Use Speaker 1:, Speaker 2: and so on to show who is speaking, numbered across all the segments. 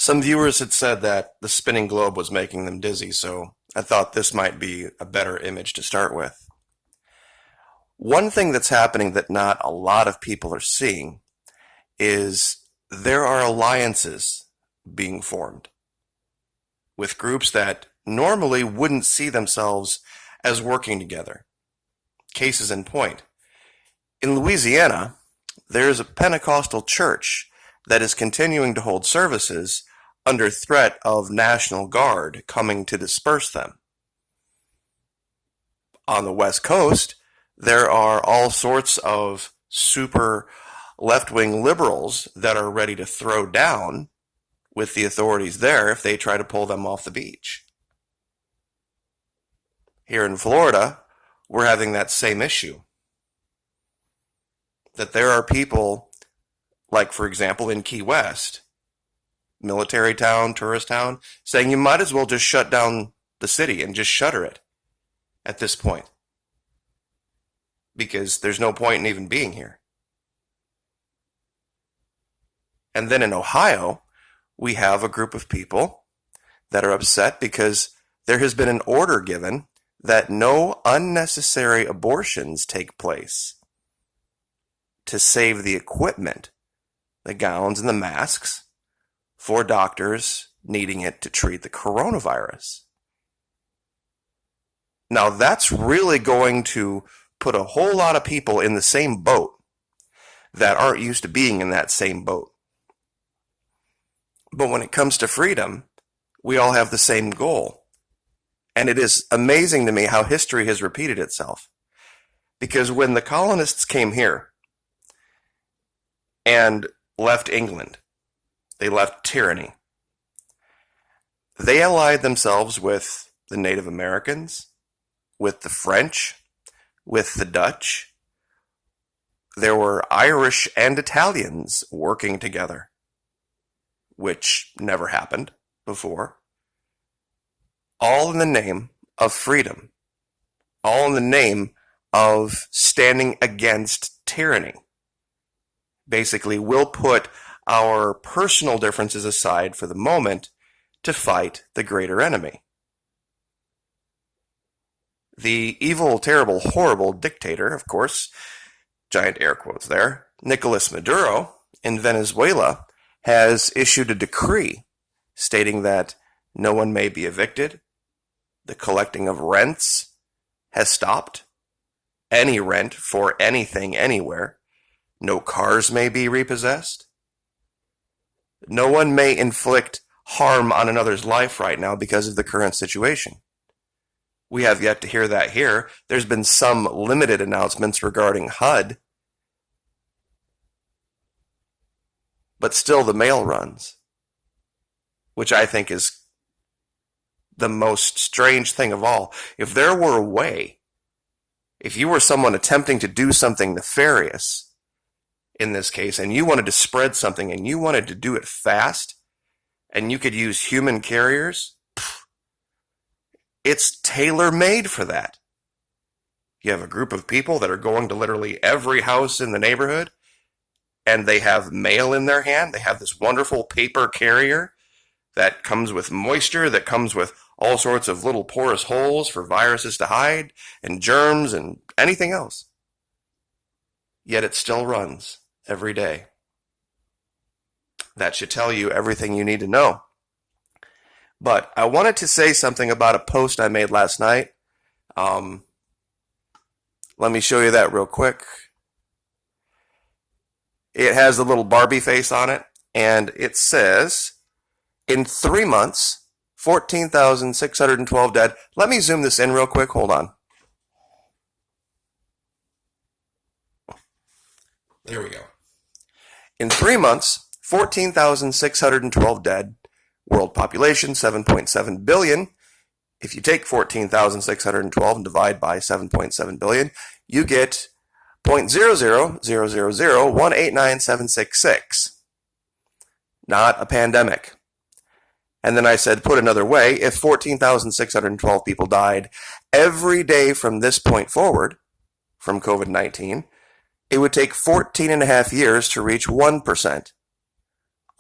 Speaker 1: Some viewers had said that the spinning globe was making them dizzy, so I thought this might be a better image to start with. One thing that's happening that not a lot of people are seeing is there are alliances being formed with groups that normally wouldn't see themselves as working together. Cases in point. In Louisiana, there's a Pentecostal church that is continuing to hold services under threat of National Guard coming to disperse them. On the West Coast, there are all sorts of super left-wing liberals that are ready to throw down with the authorities there if they try to pull them off the beach. Here in Florida, we're having that same issue. That there are people, like for example in Key West, military town, tourist town, saying you might as well just shut down the city and just shutter it at this point. Because there's no point in even being here. And then in Ohio, we have a group of people that are upset because there has been an order given that no unnecessary abortions take place to save the equipment, the gowns and the masks, for doctors needing it to treat the coronavirus. Now that's really going to put a whole lot of people in the same boat that aren't used to being in that same boat. But when it comes to freedom, we all have the same goal. And it is amazing to me how history has repeated itself. Because when the colonists came here and left England, they left tyranny. They allied themselves with the Native Americans, with the French, with the Dutch. There were Irish and Italians working together, which never happened before. All in the name of freedom. All in the name of standing against tyranny. Basically, we'll put our personal differences aside for the moment to fight the greater enemy. The evil, terrible, horrible dictator, of course, giant air quotes there, Nicolas Maduro in Venezuela, has issued a decree stating that no one may be evicted, the collecting of rents has stopped, any rent for anything anywhere, no cars may be repossessed, no one may inflict harm on another's life right now because of the current situation. We have yet to hear that here. There's been some limited announcements regarding HUD, but still the mail runs, which I think is the most strange thing of all. If there were a way, if you were someone attempting to do something nefarious in this case, and you wanted to spread something and you wanted to do it fast, and you could use human carriers, it's tailor-made for that. You have a group of people that are going to literally every house in the neighborhood, and they have mail in their hand. They have this wonderful paper carrier that comes with moisture, that comes with all sorts of little porous holes for viruses to hide, and germs, and anything else. Yet it still runs every day. That should tell you everything you need to know. But I wanted to say something about a post I made last night. Let me show you that real quick. It has a little Barbie face on it, and it says, in 3 months, 14,612 dead. Let me zoom this in real quick. Hold on. There we go. In 3 months, 14,612 dead. World population, 7.7 billion. If you take 14,612 and divide by 7.7 billion, you get 0.0000189,766. Not a pandemic. And then I said, put another way, if 14,612 people died every day from this point forward, from COVID-19, it would take 14 and a half years to reach 1%.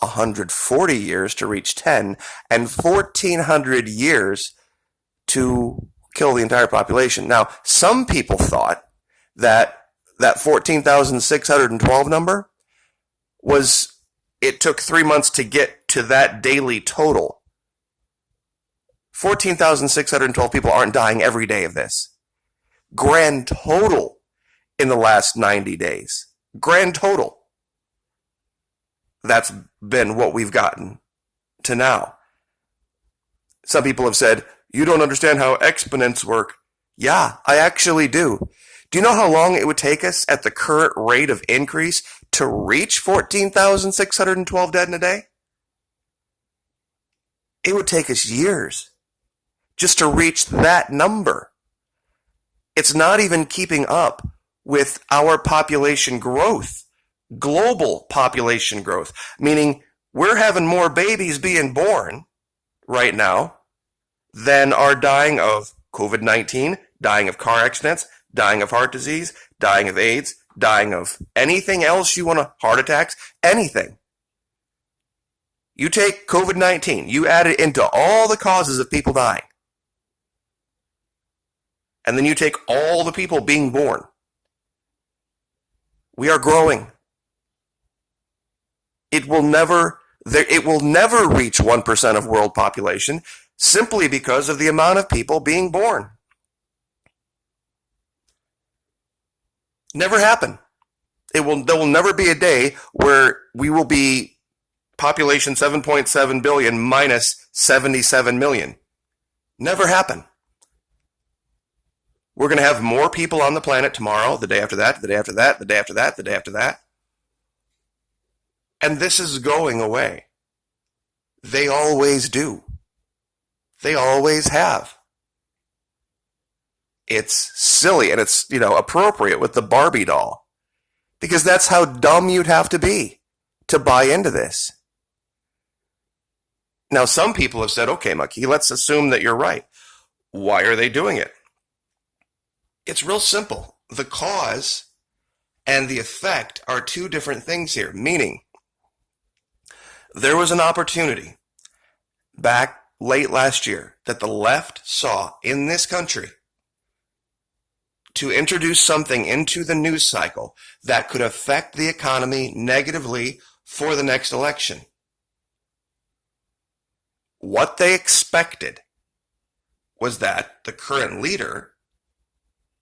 Speaker 1: 140 years to reach 10, and 1,400 years to kill the entire population. Now, some people thought that 14,612 number was, it took 3 months to get to that daily total. 14,612 people aren't dying every day of this. Grand total in the last 90 days. Grand total. That's been what we've gotten to now. Some people have said, you don't understand how exponents work. Yeah, I actually do. Do you know how long it would take us at the current rate of increase to reach 14,612 dead in a day? It would take us years just to reach that number. It's not even keeping up with our population growth, global population growth, meaning we're having more babies being born right now than are dying of COVID-19, dying of car accidents, dying of heart disease, dying of AIDS, dying of anything else you want to, heart attacks, anything. You take COVID-19, you add it into all the causes of people dying, and then you take all the people being born. We are growing. It will never reach 1% of world population simply because of the amount of people being born. Never happen. There will never be a day where we will be population 7.7 billion minus 77 million. Never happen. We're going to have more people on the planet tomorrow, the day after that, the day after that, the day after that, the day after that. And this is going away. They always do. They always have. It's silly, and it's, appropriate with the Barbie doll, because that's how dumb you'd have to be to buy into this. Now, some people have said, okay, Mucky, let's assume that you're right. Why are they doing it? It's real simple. The cause and the effect are two different things here, meaning there was an opportunity back late last year that the left saw in this country to introduce something into the news cycle that could affect the economy negatively for the next election. What they expected was that the current leader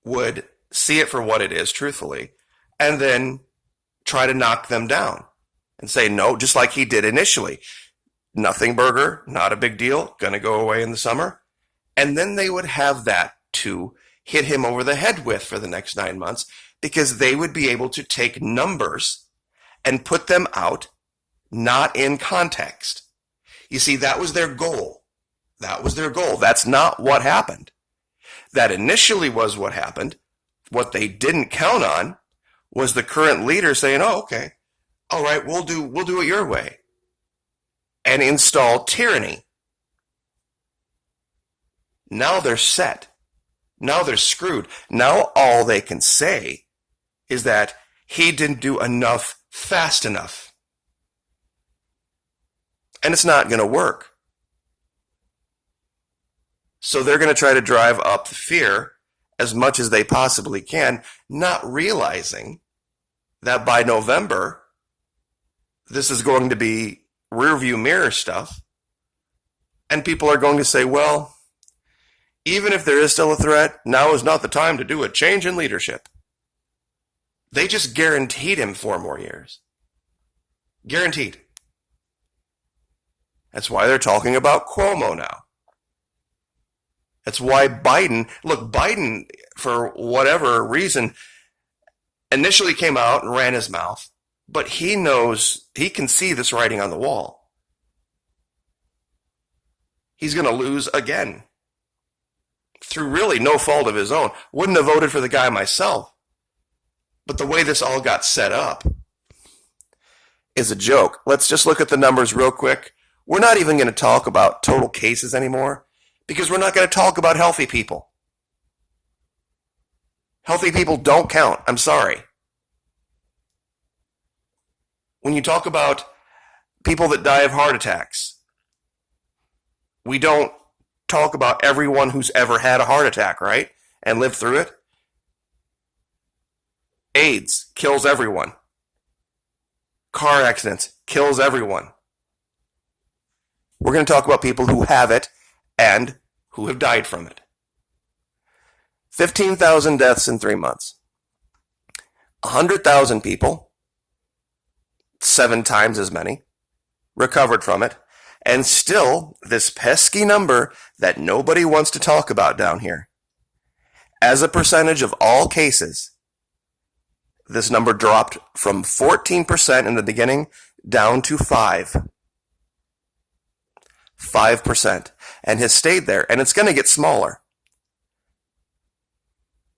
Speaker 1: would see it for what it is, truthfully, and then try to knock them down and say no, just like he did initially. Nothing burger, not a big deal, gonna go away in the summer. And then they would have that to hit him over the head with for the next 9 months, because they would be able to take numbers and put them out not in context. You see, that was their goal. That was their goal. That's not what happened. That initially was what happened. What they didn't count on was the current leader saying, oh, okay, all right, we'll do it your way, and install tyranny. Now they're set. Now they're screwed. Now all they can say is that he didn't do enough fast enough. And it's not going to work. So they're going to try to drive up the fear as much as they possibly can, not realizing that by November, this is going to be rearview mirror stuff. And people are going to say, well, even if there is still a threat, now is not the time to do a change in leadership. They just guaranteed him 4 more years. Guaranteed. That's why they're talking about Cuomo now. That's why Biden, for whatever reason, initially came out and ran his mouth, but he knows, he can see this writing on the wall. He's going to lose again. Through really no fault of his own. Wouldn't have voted for the guy myself. But the way this all got set up is a joke. Let's just look at the numbers real quick. We're not even going to talk about total cases anymore, because we're not going to talk about healthy people. Healthy people don't count. I'm sorry. When you talk about People that die of heart attacks. We don't talk about everyone who's ever had a heart attack, right? And lived through it. AIDS kills everyone. Car accidents kills everyone. We're going to talk about people who have it and who have died from it. 15,000 deaths in 3 months. 100,000 people, 7 times as many, recovered from it. And still, this pesky number that nobody wants to talk about down here. As a percentage of all cases, this number dropped from 14% in the beginning down to 5%. 5%. And has stayed there. And it's going to get smaller.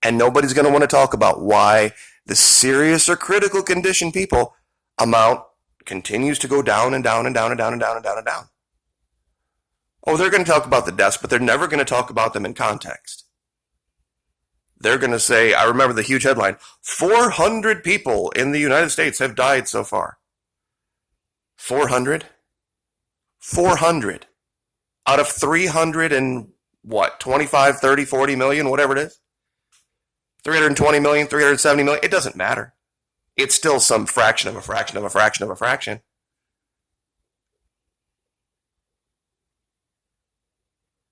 Speaker 1: And nobody's going to want to talk about why the serious or critical condition people amount continues to go down and down and down and down and down and down and down. Oh, they're going to talk about the deaths, but they're never going to talk about them in context. They're going to say, I remember the huge headline, 400 people in the United States have died so far. 400? 400 out of 300 and what, 25, 30, 40 million, whatever it is? 320 million, 370 million, it doesn't matter. It's still some fraction of a fraction of a fraction of a fraction.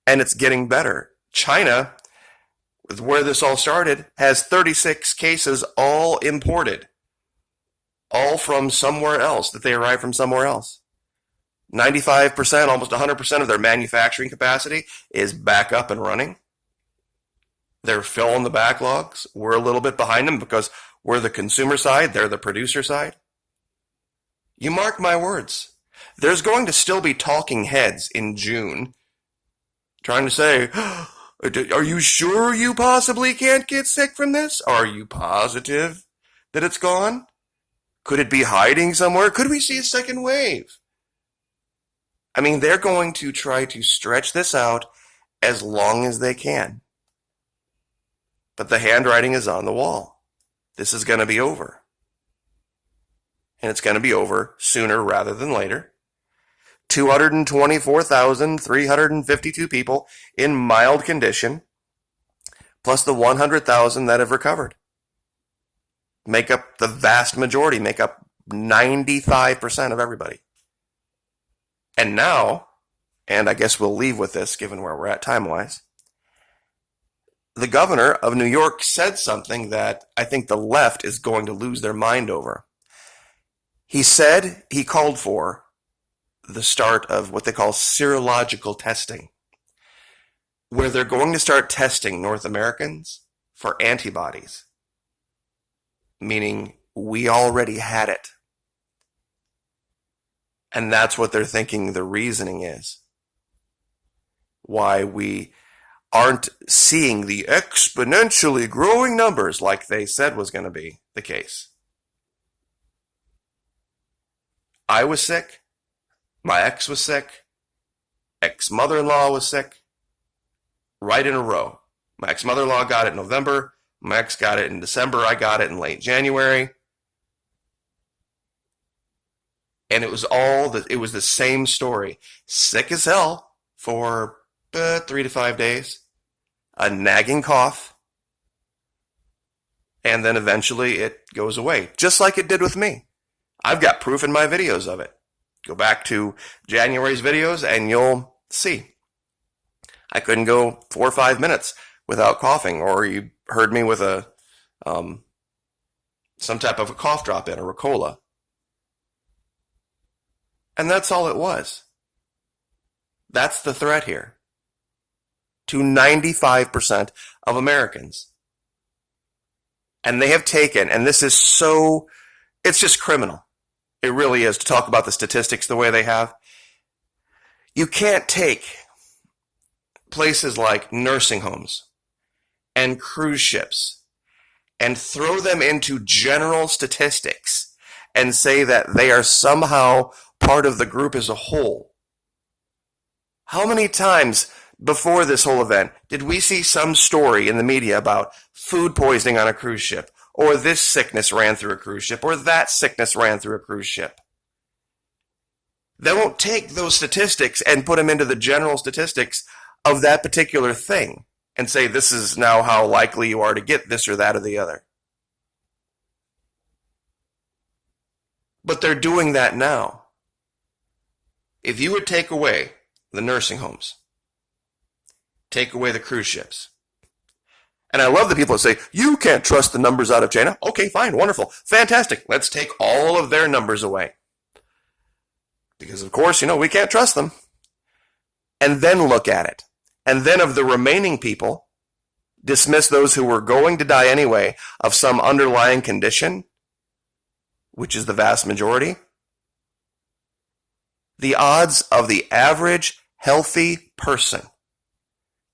Speaker 1: And it's getting better. China, where this all started, has 36 cases all imported. All from somewhere else, that they arrived from somewhere else. 95%, almost 100% of their manufacturing capacity is back up and running. They're filling the backlogs. We're a little bit behind them because we're the consumer side, they're the producer side. You mark my words. There's going to still be talking heads in June trying to say, are you sure you possibly can't get sick from this? Are you positive that it's gone? Could it be hiding somewhere? Could we see a second wave? I mean, they're going to try to stretch this out as long as they can. But the handwriting is on the wall. This is going to be over. And it's going to be over sooner rather than later. 224,352 people in mild condition, plus the 100,000 that have recovered. Make up the vast majority, make up 95% of everybody. And now, and I guess we'll leave with this given where we're at time-wise, the governor of New York said something that I think the left is going to lose their mind over. He called for the start of what they call serological testing, where they're going to start testing North Americans for antibodies, meaning we already had it. And that's what they're thinking the reasoning is. Why we aren't seeing the exponentially growing numbers like they said was going to be the case. I was sick. My ex was sick. Ex-mother-in-law was sick. Right in a row. My ex-mother-in-law got it in November. My ex got it in December. I got it in late January. And it was the same story. Sick as hell for 3 to 5 days. A nagging cough. And then eventually it goes away. Just like it did with me. I've got proof in my videos of it. Go back to January's videos and you'll see. I couldn't go 4 or 5 minutes without coughing, or you heard me with some type of a cough drop in, or a Ricola. And that's all it was. That's the threat here. To 95% of Americans. And they have taken, and this is so, it's just criminal. It really is, to talk about the statistics the way they have. You can't take places like nursing homes and cruise ships and throw them into general statistics and say that they are somehow part of the group as a whole. How many times before this whole event did we see some story in the media about food poisoning on a cruise ship? Or this sickness ran through a cruise ship, or that sickness ran through a cruise ship. They won't take those statistics and put them into the general statistics of that particular thing and say this is now how likely you are to get this or that or the other. But they're doing that now. If you would take away the nursing homes, take away the cruise ships, and I love the people that say, you can't trust the numbers out of China. Okay, fine, wonderful, fantastic. Let's take all of their numbers away. Because, of course, we can't trust them. And then look at it. And then of the remaining people, dismiss those who were going to die anyway of some underlying condition, which is the vast majority. The odds of the average healthy person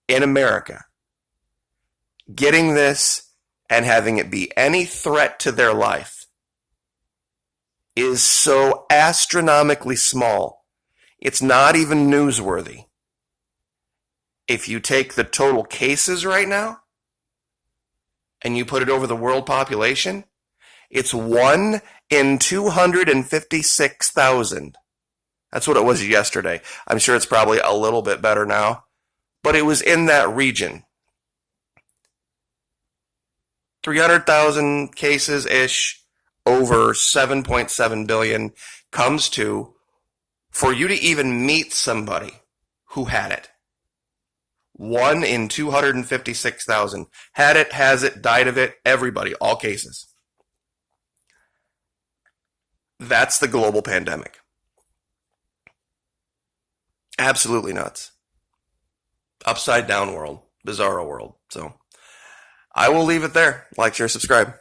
Speaker 1: in America getting this and having it be any threat to their life is so astronomically small, it's not even newsworthy. If you take the total cases right now and you put it over the world population, it's 1 in 256,000. That's what it was yesterday. I'm sure it's probably a little bit better now, but it was in that region. 300,000 cases-ish, over 7.7 billion, comes to, for you to even meet somebody who had it. 1 in 256,000. Had it, has it, died of it, everybody, all cases. That's the global pandemic. Absolutely nuts. Upside down world. Bizarro world. So I will leave it there. Like, share, subscribe.